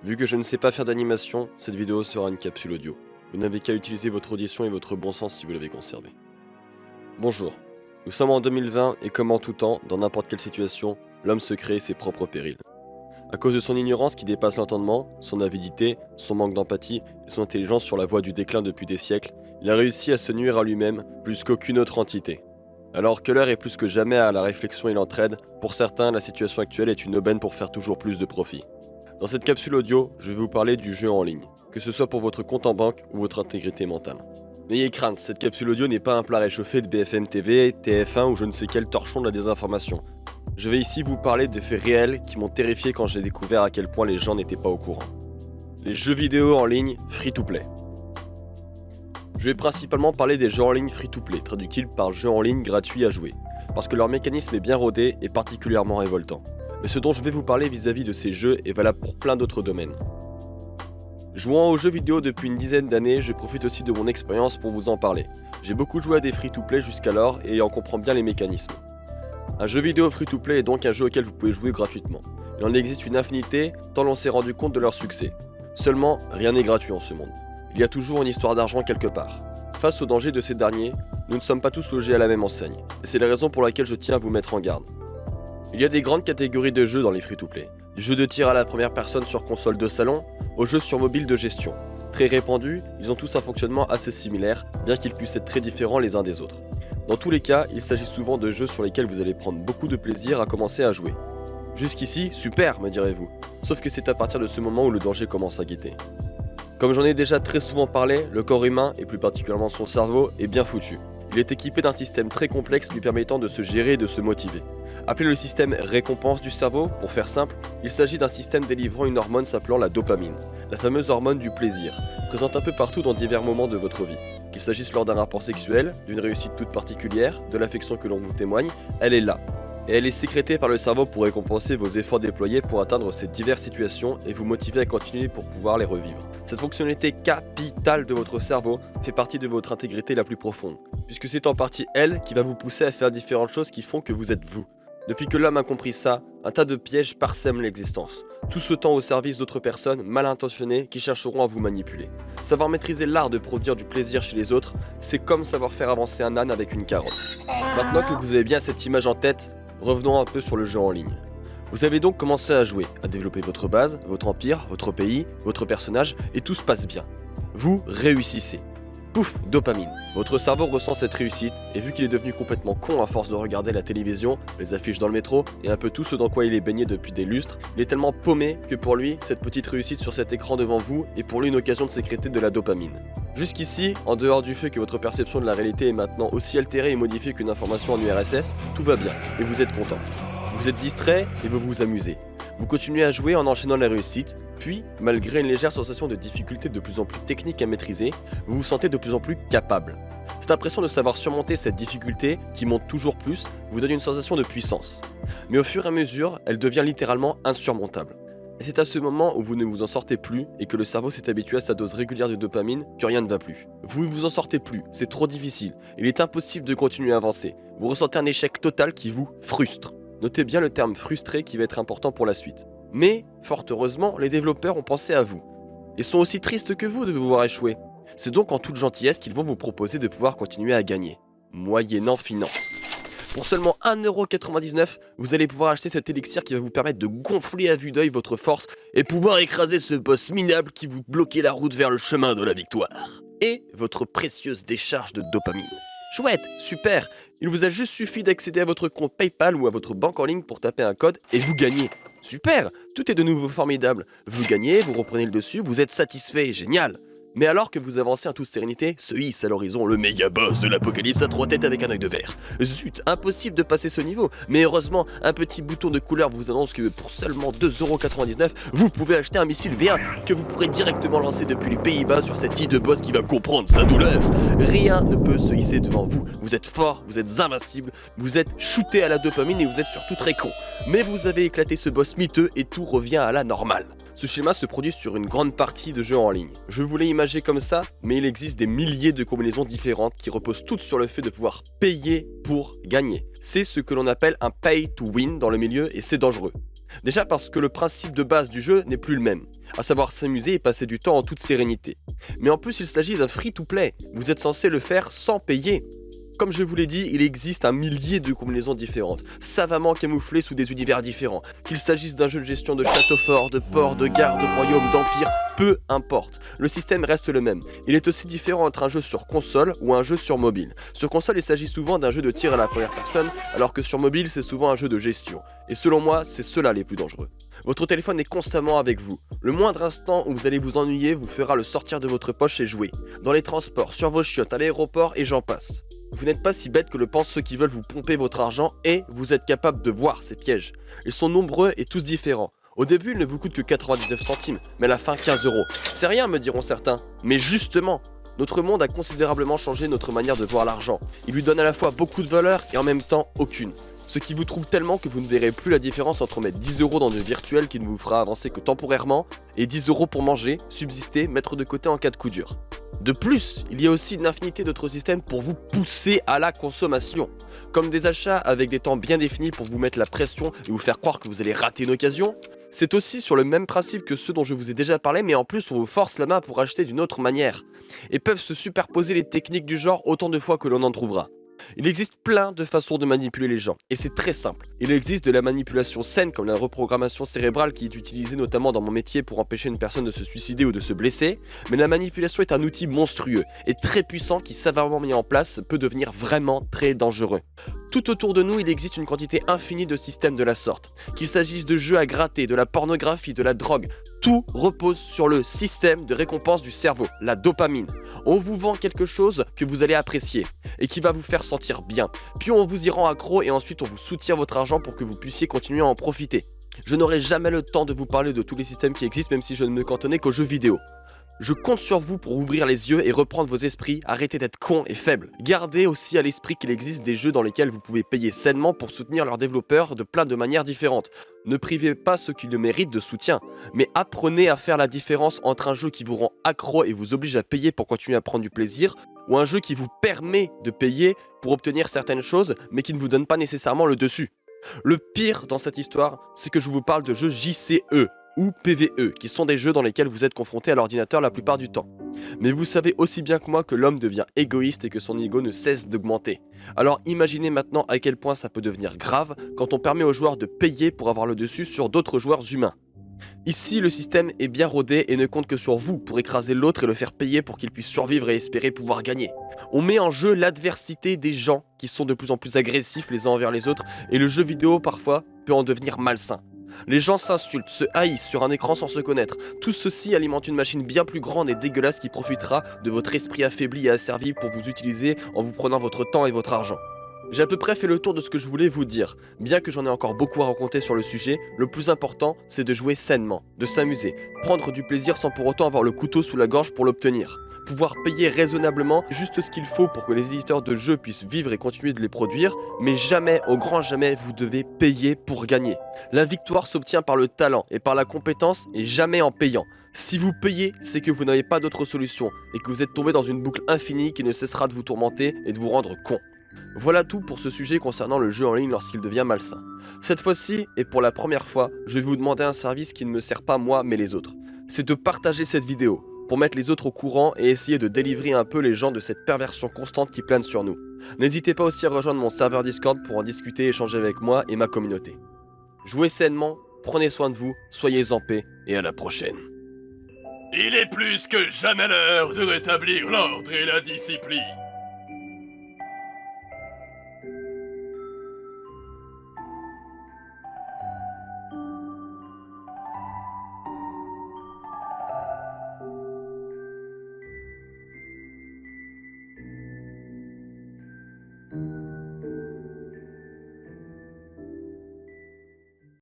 Vu que je ne sais pas faire d'animation, cette vidéo sera une capsule audio. Vous n'avez qu'à utiliser votre audition et votre bon sens si vous l'avez conservé. Bonjour, nous sommes en 2020 et comme en tout temps, dans n'importe quelle situation, l'homme se crée ses propres périls. À cause de son ignorance qui dépasse l'entendement, son avidité, son manque d'empathie et son intelligence sur la voie du déclin depuis des siècles, il a réussi à se nuire à lui-même plus qu'aucune autre entité. Alors que l'heure est plus que jamais à la réflexion et l'entraide, pour certains, la situation actuelle est une aubaine pour faire toujours plus de profit. Dans cette capsule audio, je vais vous parler du jeu en ligne, que ce soit pour votre compte en banque ou votre intégrité mentale. N'ayez crainte, cette capsule audio n'est pas un plat réchauffé de BFM TV, TF1 ou je ne sais quel torchon de la désinformation. Je vais ici vous parler de faits réels qui m'ont terrifié quand j'ai découvert à quel point les gens n'étaient pas au courant. Les jeux vidéo en ligne free-to-play. Je vais principalement parler des jeux en ligne free-to-play, traductibles par jeux en ligne gratuits à jouer, parce que leur mécanisme est bien rodé et particulièrement révoltant. Mais ce dont je vais vous parler vis-à-vis de ces jeux est valable pour plein d'autres domaines. Jouant aux jeux vidéo depuis une dizaine d'années, je profite aussi de mon expérience pour vous en parler. J'ai beaucoup joué à des free-to-play jusqu'alors et en comprends bien les mécanismes. Un jeu vidéo free-to-play est donc un jeu auquel vous pouvez jouer gratuitement. Il en existe une infinité, tant l'on s'est rendu compte de leur succès. Seulement, rien n'est gratuit en ce monde. Il y a toujours une histoire d'argent quelque part. Face au danger de ces derniers, nous ne sommes pas tous logés à la même enseigne. Et c'est la raison pour laquelle je tiens à vous mettre en garde. Il y a des grandes catégories de jeux dans les free-to-play. Du jeu de tir à la première personne sur console de salon, aux jeux sur mobile de gestion. Très répandus, ils ont tous un fonctionnement assez similaire, bien qu'ils puissent être très différents les uns des autres. Dans tous les cas, il s'agit souvent de jeux sur lesquels vous allez prendre beaucoup de plaisir à commencer à jouer. Jusqu'ici, super, me direz-vous. Sauf que c'est à partir de ce moment où le danger commence à guetter. Comme j'en ai déjà très souvent parlé, le corps humain, et plus particulièrement son cerveau, est bien foutu. Il est équipé d'un système très complexe lui permettant de se gérer et de se motiver. Appelé le système récompense du cerveau, pour faire simple, il s'agit d'un système délivrant une hormone s'appelant la dopamine, la fameuse hormone du plaisir, présente un peu partout dans divers moments de votre vie. Qu'il s'agisse lors d'un rapport sexuel, d'une réussite toute particulière, de l'affection que l'on vous témoigne, elle est là. Et elle est sécrétée par le cerveau pour récompenser vos efforts déployés pour atteindre ces diverses situations et vous motiver à continuer pour pouvoir les revivre. Cette fonctionnalité capitale de votre cerveau fait partie de votre intégrité la plus profonde, puisque c'est en partie elle qui va vous pousser à faire différentes choses qui font que vous êtes vous. Depuis que l'homme a compris ça, un tas de pièges parsèment l'existence, tout ce temps au service d'autres personnes mal intentionnées qui chercheront à vous manipuler. Savoir maîtriser l'art de produire du plaisir chez les autres, c'est comme savoir faire avancer un âne avec une carotte. Maintenant que vous avez bien cette image en tête, revenons un peu sur le jeu en ligne. Vous avez donc commencé à jouer, à développer votre base, votre empire, votre pays, votre personnage, et tout se passe bien. Vous réussissez. Pouf, dopamine. Votre cerveau ressent cette réussite, et vu qu'il est devenu complètement con à force de regarder la télévision, les affiches dans le métro, et un peu tout ce dans quoi il est baigné depuis des lustres, il est tellement paumé que pour lui, cette petite réussite sur cet écran devant vous est pour lui une occasion de sécréter de la dopamine. Jusqu'ici, en dehors du fait que votre perception de la réalité est maintenant aussi altérée et modifiée qu'une information en URSS, tout va bien, et vous êtes content. Vous êtes distrait et vous vous amusez. Vous continuez à jouer en enchaînant les réussites, puis, malgré une légère sensation de difficulté de plus en plus technique à maîtriser, vous vous sentez de plus en plus capable. Cette impression de savoir surmonter cette difficulté, qui monte toujours plus, vous donne une sensation de puissance. Mais au fur et à mesure, elle devient littéralement insurmontable. Et c'est à ce moment où vous ne vous en sortez plus et que le cerveau s'est habitué à sa dose régulière de dopamine que rien ne va plus. Vous ne vous en sortez plus, c'est trop difficile, il est impossible de continuer à avancer. Vous ressentez un échec total qui vous frustre. Notez bien le terme frustré qui va être important pour la suite. Mais, fort heureusement, les développeurs ont pensé à vous. Et sont aussi tristes que vous de vous voir échouer. C'est donc en toute gentillesse qu'ils vont vous proposer de pouvoir continuer à gagner, moyennant finance. Pour seulement 1,99€, vous allez pouvoir acheter cet élixir qui va vous permettre de gonfler à vue d'œil votre force et pouvoir écraser ce boss minable qui vous bloquait la route vers le chemin de la victoire. Et votre précieuse décharge de dopamine. Chouette, super, il vous a juste suffi d'accéder à votre compte PayPal ou à votre banque en ligne pour taper un code et vous gagnez. Super, tout est de nouveau formidable. Vous gagnez, vous reprenez le dessus, vous êtes satisfait, génial. Mais alors que vous avancez en toute sérénité, se hisse à l'horizon le méga boss de l'apocalypse à 3 têtes avec un œil de verre. Zut, impossible de passer ce niveau. Mais heureusement, un petit bouton de couleur vous annonce que pour seulement 2,99€, vous pouvez acheter un missile V1 que vous pourrez directement lancer depuis les Pays-Bas sur cette île de boss qui va comprendre sa douleur. Rien ne peut se hisser devant vous. Vous êtes fort, vous êtes invincible, vous êtes shooté à la dopamine et vous êtes surtout très con. Mais vous avez éclaté ce boss miteux et tout revient à la normale. Ce schéma se produit sur une grande partie de jeux en ligne. Je voulais imaginer comme ça, mais il existe des milliers de combinaisons différentes qui reposent toutes sur le fait de pouvoir payer pour gagner. C'est ce que l'on appelle un pay to win dans le milieu et c'est dangereux. Déjà parce que le principe de base du jeu n'est plus le même, à savoir s'amuser et passer du temps en toute sérénité. Mais en plus il s'agit d'un free-to-play, vous êtes censé le faire sans payer. Comme je vous l'ai dit, il existe un millier de combinaisons différentes, savamment camouflées sous des univers différents. Qu'il s'agisse d'un jeu de gestion de château fort, de port, de gare, de royaume, d'empire, peu importe. Le système reste le même. Il est aussi différent entre un jeu sur console ou un jeu sur mobile. Sur console, il s'agit souvent d'un jeu de tir à la première personne, alors que sur mobile, c'est souvent un jeu de gestion. Et selon moi, c'est ceux-là les plus dangereux. Votre téléphone est constamment avec vous. Le moindre instant où vous allez vous ennuyer vous fera le sortir de votre poche et jouer. Dans les transports, sur vos chiottes, à l'aéroport et j'en passe. Vous n'êtes pas si bête que le pensent ceux qui veulent vous pomper votre argent et vous êtes capable de voir ces pièges. Ils sont nombreux et tous différents. Au début, ils ne vous coûtent que 99 centimes, mais à la fin 15 euros. C'est rien, me diront certains. Mais justement, notre monde a considérablement changé notre manière de voir l'argent. Il lui donne à la fois beaucoup de valeur et en même temps aucune. Ce qui vous trouble tellement que vous ne verrez plus la différence entre mettre 10 euros dans du virtuel qui ne vous fera avancer que temporairement et 10 euros pour manger, subsister, mettre de côté en cas de coup dur. De plus, il y a aussi une infinité d'autres systèmes pour vous pousser à la consommation. Comme des achats avec des temps bien définis pour vous mettre la pression et vous faire croire que vous allez rater une occasion. C'est aussi sur le même principe que ceux dont je vous ai déjà parlé, mais en plus on vous force la main pour acheter d'une autre manière. Et peuvent se superposer les techniques du genre autant de fois que l'on en trouvera. Il existe plein de façons de manipuler les gens, et c'est très simple. Il existe de la manipulation saine comme la reprogrammation cérébrale qui est utilisée notamment dans mon métier pour empêcher une personne de se suicider ou de se blesser, mais la manipulation est un outil monstrueux et très puissant qui savamment mis en place peut devenir vraiment très dangereux. Tout autour de nous, il existe une quantité infinie de systèmes de la sorte. Qu'il s'agisse de jeux à gratter, de la pornographie, de la drogue, tout repose sur le système de récompense du cerveau, la dopamine. On vous vend quelque chose que vous allez apprécier et qui va vous faire sentir bien. Puis on vous y rend accro et ensuite on vous soutient votre argent pour que vous puissiez continuer à en profiter. Je n'aurai jamais le temps de vous parler de tous les systèmes qui existent même si je ne me cantonnais qu'aux jeux vidéo. Je compte sur vous pour ouvrir les yeux et reprendre vos esprits, arrêtez d'être cons et faibles. Gardez aussi à l'esprit qu'il existe des jeux dans lesquels vous pouvez payer sainement pour soutenir leurs développeurs de plein de manières différentes. Ne privez pas ceux qui le méritent de soutien, mais apprenez à faire la différence entre un jeu qui vous rend accro et vous oblige à payer pour continuer à prendre du plaisir, ou un jeu qui vous permet de payer pour obtenir certaines choses, mais qui ne vous donne pas nécessairement le dessus. Le pire dans cette histoire, c'est que je vous parle de jeux JCE, ou PvE, qui sont des jeux dans lesquels vous êtes confronté à l'ordinateur la plupart du temps. Mais vous savez aussi bien que moi que l'homme devient égoïste et que son ego ne cesse d'augmenter. Alors imaginez maintenant à quel point ça peut devenir grave quand on permet aux joueurs de payer pour avoir le dessus sur d'autres joueurs humains. Ici, le système est bien rodé et ne compte que sur vous pour écraser l'autre et le faire payer pour qu'il puisse survivre et espérer pouvoir gagner. On met en jeu l'adversité des gens qui sont de plus en plus agressifs les uns envers les autres et le jeu vidéo parfois peut en devenir malsain. Les gens s'insultent, se haïssent sur un écran sans se connaître. Tout ceci alimente une machine bien plus grande et dégueulasse qui profitera de votre esprit affaibli et asservi pour vous utiliser en vous prenant votre temps et votre argent. J'ai à peu près fait le tour de ce que je voulais vous dire. Bien que j'en ai encore beaucoup à raconter sur le sujet, le plus important, c'est de jouer sainement, de s'amuser, prendre du plaisir sans pour autant avoir le couteau sous la gorge pour l'obtenir. Pouvoir payer raisonnablement juste ce qu'il faut pour que les éditeurs de jeux puissent vivre et continuer de les produire, mais jamais, au grand jamais, vous devez payer pour gagner. La victoire s'obtient par le talent et par la compétence et jamais en payant. Si vous payez, c'est que vous n'avez pas d'autre solution et que vous êtes tombé dans une boucle infinie qui ne cessera de vous tourmenter et de vous rendre con. Voilà tout pour ce sujet concernant le jeu en ligne lorsqu'il devient malsain. Cette fois-ci, et pour la première fois, je vais vous demander un service qui ne me sert pas moi mais les autres. C'est de partager cette vidéo, pour mettre les autres au courant et essayer de délivrer un peu les gens de cette perversion constante qui plane sur nous. N'hésitez pas aussi à rejoindre mon serveur Discord pour en discuter et échanger avec moi et ma communauté. Jouez sainement, prenez soin de vous, soyez en paix et à la prochaine. Il est plus que jamais l'heure de rétablir l'ordre et la discipline.